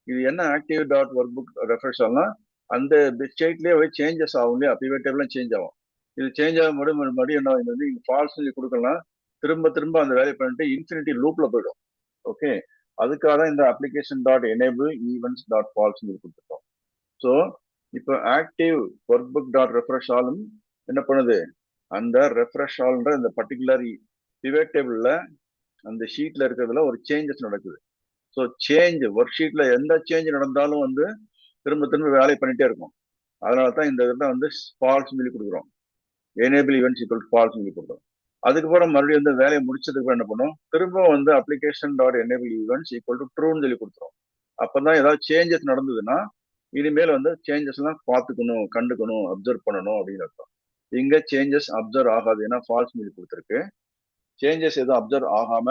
இது என்ன active dot workbook refresh ஆல்னா அந்த ஸ்டேட்லயே சேஞ்சஸ் ஆகும் இல்லையா, பிவட் டேபிள்லாம் சேஞ்ச் ஆகும். இது சேஞ்ச் ஆகும் மறுபடியும் என்ன, இது வந்து ஃபால்ஸ் சொல்லி கொடுக்கலாம், திரும்ப திரும்ப அந்த வேலையை பண்ணிட்டு இன்ஃபினிட்டி லூப்ல போயிடும். ஓகே, அதுக்காக தான் இந்த application dot enable events dot false கொடுத்துருக்கோம். ஸோ இப்போ active workbook dot refresh ஆலும் என்ன பண்ணுது, அந்த ரெஃப்ரெஷ் ஆல்ன்ற இந்த பர்டிகுலர் பிவட் டேபிள்ல அந்த ஷீட்ல இருக்கிறதுல ஒரு சேஞ்சஸ் நடக்குது. ஸோ சேஞ்ச் ஒர்க் ஷீட்ல எந்த சேஞ்ச் நடந்தாலும் வந்து திரும்ப திரும்ப வேலை பண்ணிட்டே இருக்கும். அதனால தான் இந்த இதில் வந்து ஃபால்ஸ் சொல்லி கொடுக்குறோம், எனேபிள் ஈவெண்ட்ஸ் ஈக்குவல் ஃபால்ஸ் சொல்லி கொடுக்குறோம். அதுக்கப்புறம் மறுபடியும் வந்து வேலையை முடிச்சதுக்கு என்ன பண்ணும், திரும்ப வந்து application dot enable events equal to ட்ரூன்னு சொல்லி கொடுத்துரும். அப்பதான் ஏதாவது சேஞ்சஸ் நடந்ததுன்னா இனிமேல் வந்து சேஞ்சஸ் எல்லாம் பார்த்துக்கணும், கண்டுக்கணும், அப்சர்வ் பண்ணணும் அப்படின்னு அர்த்தம். இங்க சேஞ்சஸ் அப்சர்வ் ஆகாது, ஏன்னா ஃபால்ஸ் சொல்லி கொடுத்துருக்கு. சேஞ்சஸ் எதுவும் அப்சர்வ் ஆகாம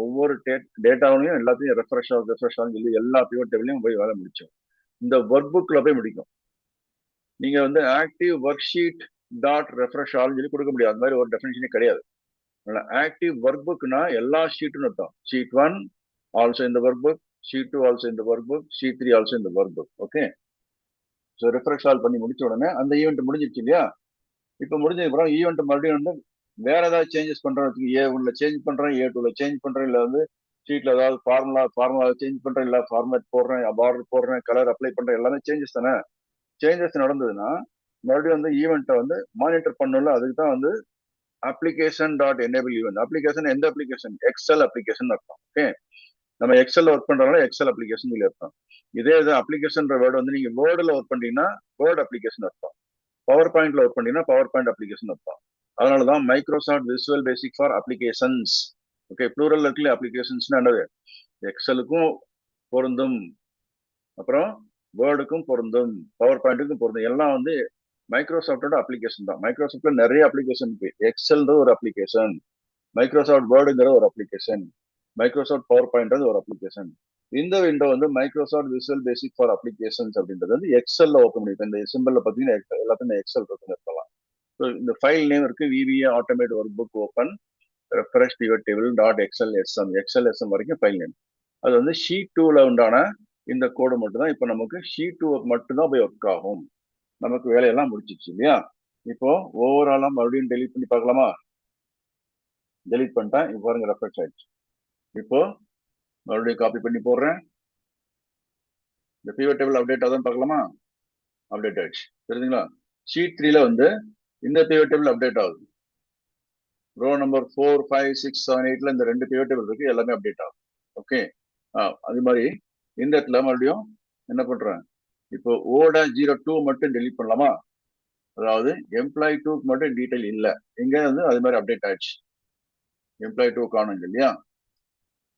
ஒவ்வொரு டேட்டாவையும் எல்லாத்தையும் ரெஃப்ரெஷ் ஆகும் சொல்லி எல்லா பிவட் டேபிளையும் போய் வேலை முடிச்சோம். இந்த ஒர்க் புக்ல போய் முடிக்கும். நீங்க வந்து active work sheet dot refresh all சொல்லி கொடுக்க முடியாது, அந்த மாதிரி ஒரு டெஃபினிஷனே கிடையாது. ஆக்டிவ் ஒர்க் புக்னா எல்லா ஷீட்டும் அர்த்தம். ஷீட் 1 ஆல்சோ இந்த ஒர்க் புக், ஷீட் 2 ஆல்சோ இந்த ஒர்க் புக், ஷீட் 3 ஆல்சோ இந்த work book. Okay, so refresh all பண்ணி முடிச்ச உடனே அந்த ஈவெண்ட் முடிஞ்சிருச்சு இல்லையா? இப்போ முடிஞ்சதுக்கு அப்புறம் ஈவெண்ட் மறுபடியும் வந்து வேற ஏதாவது சேஞ்சஸ் பண்றோம், A1ல சேஞ்ச் பண்றேன், A2ல சேஞ்ச் பண்றேன், இல்ல வந்து ஷீட்ல ஏதாவது ஃபார்முலா சேஞ்ச் பண்றேன், இல்ல ஃபார்மேட் போடுறேன், பார்டர் போடுறேன், கலர் அப்ளை பண்றேன், எல்லாமே சேஞ்சஸ் தானே. சேஞ்சஸ் நடந்ததுன்னா மறுபடியும் வந்து ஈவெண்ட்டை வந்து மானிட்டர் பண்ணல. அதுக்கு தான் வந்து application dot enable event. Application எந்த அப்ளிகேஷன், எக்ஸல் அப்ளிகேஷன் அர்த்தம். ஓகே, நம்ம எக்ஸல் ஒர்க் பண்றதுனால எக்ஸல் அப்ளிகேஷன் அர்த்தம். இதே இது அப்ளிகேஷன் வேர்டு வந்து நீங்க வேர்டுல ஒர்க் பண்ணீங்கன்னா வேர்ட் அப்ளிகேஷன் அர்த்தம், பவர் பாயிண்ட்ல ஒர்க் பண்ணீங்கன்னா பவர் பாயிண்ட் அப்ளிகேஷன் அர்த்தம். அதனாலதான் Microsoft visual basic for applications. Okay, plural இருக்குல்ல, அப்ளிகேஷன்ஸ் என்னது, எக்ஸலுக்கும் பொருந்தும், அப்புறம் வேர்டுக்கும் பொருந்தும், பவர் பாயிண்ட்டுக்கும் பொருந்தும். எல்லாம் வந்து மைக்ரோசாஃப்டோட அப்ளிகேஷன் தான். மைக்ரோசாஃப்ட்ல நிறைய அப்ளிகேஷன் இருக்கு. எக்ஸல்ன்ற ஒரு அப்ளிகேஷன், மைக்ரோசாஃப்ட் வேர்டுங்கிற ஒரு அப்ளிகேஷன், மைக்ரோசாஃப்ட் பவர் பாயிண்ட் ஒரு அப்ளிகேஷன். இந்த விண்டோ வந்து Microsoft visual basic for applications அப்படின்றது வந்து எக்ஸல்ல ஓப்பன் பண்ணிருக்கேன். இந்த சிம்பிள்ல பாத்தீங்கன்னா எல்லாத்தையும் எக்ஸல் இருக்குன்னு இருக்கலாம். ஸோ இந்த ஃபைல் நேம் இருக்கு, VBA automate work book open refresh pivot table dot XL வரைக்கும் ஃபைல் நேம். அது வந்து ஷீட் 2ல உண்டான இந்த கோடு மட்டும் தான் இப்போ நமக்கு ஷீட் 2 மட்டும் தான் போய் ஒர்க் ஆகும். நமக்கு வேலையெல்லாம் முடிச்சிச்சு இல்லையா? இப்போ ஓவராலா மறுபடியும் டெலிட் பண்ணி பார்க்கலாமா? டெலிட் பண்ணிட்டேன், இப்போ பாருங்க ரெஃப்ரெஷ் ஆயிடுச்சு. இப்போ மறுபடியும் காப்பி பண்ணி போடுறேன். இந்த பிவட் டேபிள் அப்டேட் ஆகுதுன்னு பார்க்கலாமா? அப்டேட் ஆயிடுச்சு, தெரியுதுங்களா? ஷீட் 3ல வந்து இந்த பிவட் டேபிள் அப்டேட் ஆகுது. ரோ நம்பர் 4, 5, 6, 7, 8ல இந்த 2 பிவட் டேபிள் இருக்கு, எல்லாமே அப்டேட் ஆகும். ஓகே, அது மாதிரி இந்த இடத்துல மறுபடியும் என்ன பண்றேன், இப்போ O-02 மட்டும் டெலிட் பண்ணலாமா? அதாவது எம்ப்ளாயி 2 மட்டும் டீடைல் இல்லை, இங்க வந்து அது மாதிரி அப்டேட் ஆயிடுச்சு. எம்ப்ளாயி 2 காணும் இல்லையா?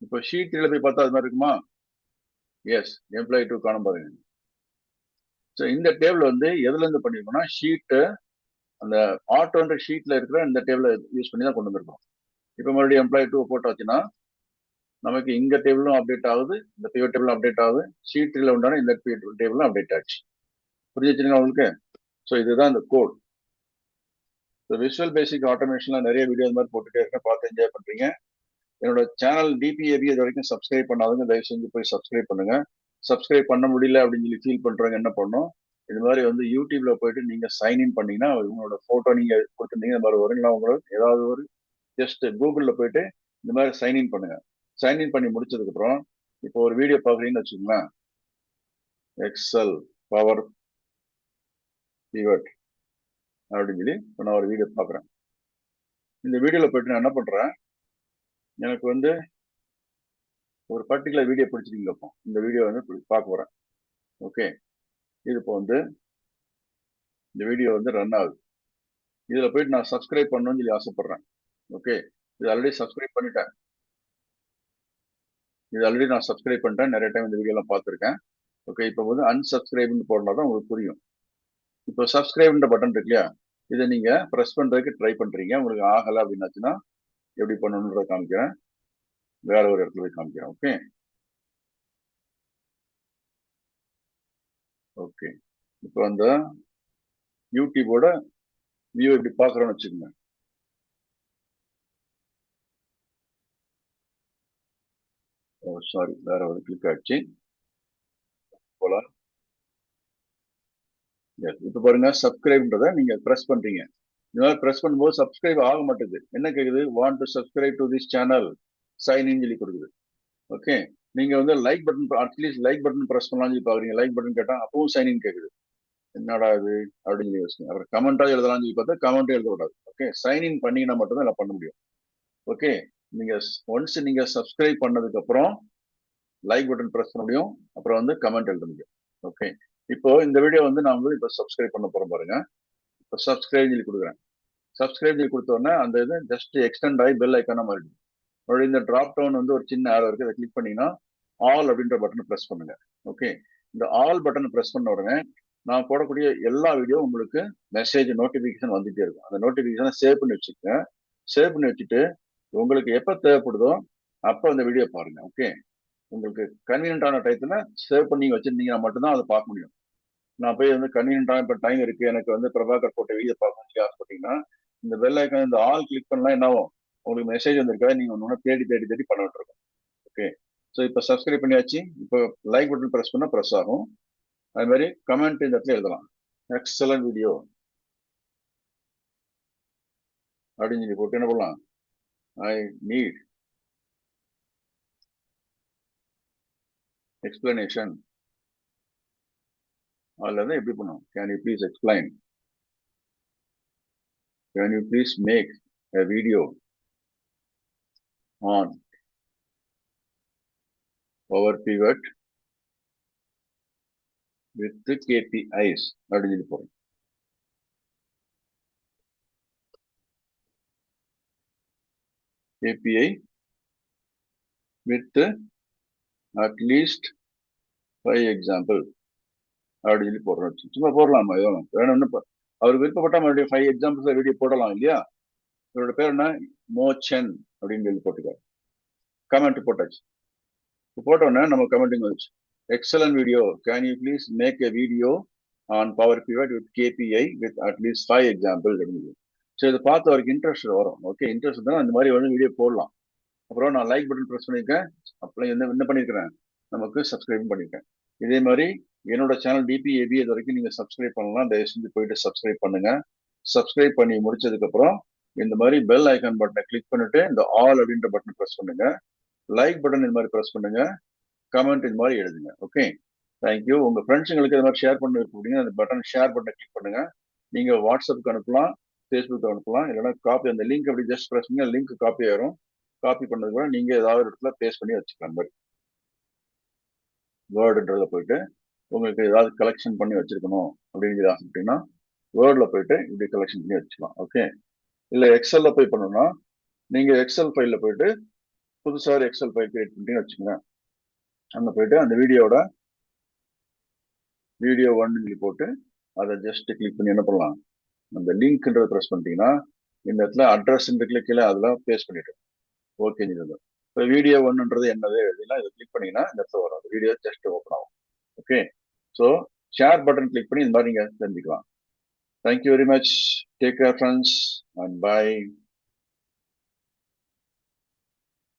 இப்போ ஷீட் 3ல போய் பார்த்தா அது மாதிரி இருக்குமா? எஸ், எம்ப்ளாயி 2 காணும் பாருங்க. ஸோ இந்த டேபிள் வந்து எதுல இருந்து பண்ணிருக்கோம்னா ஷீட்டு அந்த ஆட்டோன்ற ஷீட்ல இருக்கிற இந்த டேபிளை யூஸ் பண்ணி தான் கொண்டு வந்திருக்கோம். இப்போ மறுபடியும் எம்ப்ளாயி 2 போட்டு வச்சுன்னா நமக்கு இங்க டேபிளும் அப்டேட் ஆகுது, இந்த பிவட் டேபிளும் அப்டேட் ஆகுது, ஷீட் 3ல உண்டான இந்த டேபிளும் அப்டேட் ஆச்சு. புரிஞ்சுச்சுங்களா உங்களுக்கு? ஸோ இதுதான் இந்த கோட். விஷுவல் பேசிக் ஆட்டோமேஷன்ல நிறைய வீடியோ இந்த மாதிரி போட்டுட்டே இருக்கேன், பார்த்து என்ஜாய் பண்றீங்க. என்னோட சேனல் DPAB இது வரைக்கும் சப்ஸ்கிரைப் பண்ணாதவங்க தயவு செஞ்சு போய் சப்ஸ்கிரைப் பண்ணுங்க. சப்ஸ்கிரைப் பண்ண முடியல அப்படின்னு சொல்லி ஃபீல் பண்றவங்க என்ன பண்ணணும், இது மாதிரி வந்து யூடியூப்ல போயிட்டு நீங்க சைன்இன் பண்ணீங்கன்னா உங்களோட போட்டோ நீங்க கொடுத்துருந்தீங்க, இந்த மாதிரி வருங்களா உங்களுக்கு ஏதாவது ஒரு ஜஸ்ட் கூகுள்ல போயிட்டு இந்த மாதிரி சைன்இன் பண்ணுங்க. சைன்இன் பண்ணி முடிச்சதுக்கு அப்புறம் இப்போ ஒரு வீடியோ பாக்குறீங்கன்னு வச்சுக்கோங்களேன், எக்ஸல் பவர் பிவட் அப்படின்னு சொல்லி இப்போ நான் ஒரு வீடியோ பாக்குறேன். இந்த வீடியோல போயிட்டு நான் என்ன பண்றேன், எனக்கு வந்து ஒரு பர்டிகுலர் வீடியோ பிடிச்சிருக்கீங்க, இந்த வீடியோ வந்து பார்க்க போறேன். ஓகே, இது இப்போ வந்து இந்த வீடியோ வந்து ரன் ஆகுது. இதுல போயிட்டு நான் சப்ஸ்கிரைப் பண்ணணும்னு சொல்லி ஆசைப்படுறேன். ஓகே, இது ஆல்ரெடி சப்ஸ்கிரைப் பண்ணிட்டேன். இது ஆல்ரெடி நான் சப்ஸ்கிரைப் பண்ணிட்டேன், நிறைய டைம் இந்த வீடியோ எல்லாம் பார்த்துருக்கேன். ஓகே, இப்போ வந்து அன்சப்ஸ்கிரைப்னு போடலாம் தான் உங்களுக்கு புரியும். இப்போ சப்ஸ்கிரைப்ன்ற பட்டன் இருக்கு இல்லையா, இதை நீங்க ப்ரெஸ் பண்றதுக்கு ட்ரை பண்றீங்க, உங்களுக்கு ஆகலை அப்படின்னாச்சுன்னா எப்படி பண்ணணுன்றத காமிக்கிறேன். வேற ஒரு இடத்துல போய் காமிக்கிறேன். ஓகே ஓகே, இப்போ அந்த யூடியூபோட வியூ எப்படி பாக்குறோம்னு வச்சுக்கோங்க. சாரி, வேற ஒரு கிளிக் ஆயிடுச்சு போல. இப்ப பாருங்க, சப்ஸ்கிரைப்ன்றத நீங்க பிரஸ் பண்றீங்க. இந்த மாதிரி பிரஸ் பண்ணும்போது சப்ஸ்கிரைப் ஆக மாட்டேங்குது. என்ன கேக்குது, want to subscribe to this channel, sign in சொல்லி கொடுக்குது. ஓகே, நீங்க வந்து like button, at least like button press பண்ணலாம்னு சொல்லி பாக்குறீங்க. லைக் பட்டன் கேட்டா அப்பவும் சைன் இன் கேக்குது. என்னடா இது அப்படின்னு யோசிங்க. அப்புறம் கமெண்டா எழுதலாம்னு சொல்லி பார்த்தா கமெண்ட் எழுதக்கூடாது. ஓகே, சைன் இன் பண்ணீங்கன்னா மட்டும்தான் எல்லாம் பண்ண முடியும். ஓகே, நீங்க ஒன்ஸ் நீங்க சப்ஸ்கிரைப் பண்ணதுக்கு அப்புறம் லைக் பட்டன் பிரஸ் பண்ண முடியும், அப்புறம் வந்து கமெண்ட் எழுத முடியும். ஓகே, இப்போ இந்த வீடியோ வந்து நான் வந்து இப்போ சப்ஸ்கிரைப் பண்ண போறேன் பாருங்க. இப்போ சப்ஸ்கிரைப் சொல்லி கொடுக்குறேன். சப்ஸ்கிரைப் சொல்லி கொடுத்த உடனே அந்த இது ஜஸ்ட் எக்ஸ்டெண்ட் ஆகி பெல் ஐக்கான மாறிடும். மறுபடியும் இந்த டிராப் டவுன் வந்து ஒரு சின்ன ஆரோ இருக்கு, அதை கிளிக் பண்ணீங்கன்னா ஆல் அப்படின்ற பட்டனை பிரஸ் பண்ணுங்க. ஓகே, இந்த ஆல் பட்டனை பிரஸ் பண்ண உடனே நான் போடக்கூடிய எல்லா வீடியோ உங்களுக்கு மெசேஜ் நோட்டிபிகேஷன் வந்துட்டே இருக்கும். அந்த நோட்டிபிகேஷனை சேவ் பண்ணி வச்சுக்கோங்க. சேவ் பண்ணி வச்சுட்டு உங்களுக்கு எப்போ தேவைப்படுதோ அப்போ அந்த வீடியோ பாருங்க. ஓகே, உங்களுக்கு கன்வீனியன்டான டயத்துல சேவ் பண்ணி வச்சிருந்தீங்கன்னா மட்டும்தான் அதை பார்க்க முடியும். நான் போய் வந்து கன்வீனியன்டான இப்போ டைம் இருக்கு, எனக்கு வந்து பிரபாகர் போட்ட வீடியோ பார்க்கணும்னு ஆசைப்பட்டீங்கன்னா இந்த பெல் ஐக்கான் இந்த ஆல் கிளிக் பண்ணலாம். என்ன ஆகும், உங்களுக்கு மெசேஜ் வந்திருக்காது, நீங்க ஒன்று தேடி தேடி தேடி பண்ணிட்டு இருக்கோம். ஓகே, ஸோ இப்போ சப்ஸ்கிரைப் பண்ணியாச்சு. இப்போ லைக் பட்டன் ப்ரெஸ் பண்ணால் ப்ரெஸ் ஆகும். அது மாதிரி கமெண்ட் இந்த இடத்துல எழுதலாம், எக்ஸலன்ட் வீடியோ அப்படின்னு சொல்லி போட்டு என்ன பண்ணலாம், ஐ நீட் எக்ஸ்பிளனேஷன் அல்லது எப்படி பண்ணும், can you please explain, can you please make a video on Power Pivot with the KPIs அப்படின்னு சொல்லி போறோம். KPI with at least 5 example அப்படின்னு சொல்லி போடுறோம். சும்மா போடலாமா, வேணும்னு அவருக்கு விருப்பப்பட்டா மறுபடியும் 5 எக்ஸாம்பிள்ஸ் வீடியோ போடலாம் இல்லையா. இவரோட பேர் என்ன, மோச்சன் அப்படின்னு சொல்லி போட்டுக்காரு. கமெண்ட் போட்டாச்சு. போட்டோன்னே நம்ம கமெண்டிங் வந்துச்சு, excellent video, can you please make a video on power pivot with KPI with at least 5 example அப்படின்னு. ஸோ இதை பார்த்து அவருக்கு இன்ட்ரெஸ்ட் வரும். ஓகே, இன்ட்ரெஸ்ட் தான் அந்த மாதிரி வந்து வீடியோ போடலாம். அப்புறம் நான் லைக் பட்டன் ப்ரெஸ் பண்ணியிருக்கேன், அப்புறம் என்ன பண்ணியிருக்கிறேன், நமக்கு சப்ஸ்கிரைப் பண்ணியிருக்கேன். இதே மாதிரி என்னோட சேனல் DPAB இது வரைக்கும் நீங்க சப்ஸ்கிரைப் பண்ணலாம், தயவு செஞ்சு போயிட்டு சப்ஸ்கிரைப் பண்ணுங்க. சப்ஸ்கிரைப் பண்ணி முடிச்சதுக்கு அப்புறம் இந்த மாதிரி பெல் ஐக்கான் பட்டனை கிளிக் பண்ணிட்டு இந்த ஆல் அப்படின்ற பட்டன் ப்ரெஸ் பண்ணுங்க. லைக் பட்டன் இந்த மாதிரி ப்ரெஸ் பண்ணுங்க, கமெண்ட் இது மாதிரி எழுதுங்க. Okay, thank you. உங்க ஃப்ரெண்ட்ஸுங்களுக்கு இது மாதிரி ஷேர் பண்ணி விருப்பப்பட்டீங்க, அந்த பட்டன் ஷேர் பட்டனை கிளிக் பண்ணுங்க. நீங்க வாட்ஸ்அப்புக்கு அனுப்பலாம், ஃபேஸ்புக் அனுப்பலாம், இல்லைன்னா காப்பி அந்த லிங்க் அப்படி ஜஸ்ட் ப்ரெஸ் பண்ணி லிங்க் காப்பி ஆயிரும். காப்பி பண்ணது கூட நீங்க ஏதாவது இடத்துல பேஸ்ட் பண்ணி வச்சுக்கலாம். மாதிரி வேர்டுன்றத போயிட்டு உங்களுக்கு ஏதாவது கலெக்ஷன் பண்ணி வச்சிருக்கணும் அப்படின்னு ஆசைப்பட்டீங்கன்னா வேர்டில் போயிட்டு இப்படி கலெக்ஷன் பண்ணி வச்சுக்கலாம். ஓகே, இல்லை எக்ஸல்ல போய் பண்ணணும்னா நீங்க எக்ஸல் ஃபைல்ல போயிட்டு புதுசாக ஒரு எக்ஸல் ஃபைல் கிரியேட் பண்ணி வச்சுக்கோங்க. அங்கே போயிட்டு அந்த வீடியோ 1 சொல்லி போட்டு அதை ஜஸ்ட் கிளிக் பண்ணி என்ன பண்ணலாம், அந்த லிங்க்ன்றதை ப்ரெஸ் பண்ணிட்டீங்கன்னா இந்த இடத்துல அட்ரஸ் கீழே அதெல்லாம் பேஸ்ட் பண்ணிட்டு ஓகே. இப்போ வீடியோ 1ன்றது என்னது அப்படின்னா இதை கிளிக் பண்ணீங்கன்னா இந்த இடத்துல வரும், வீடியோ ஜஸ்ட் ஓப்பன் ஆகும். Okay, so share button click பண்ணி இந்த மாதிரி நீங்க தெரிஞ்சுக்கலாம். Thank you very much, take care friends and by.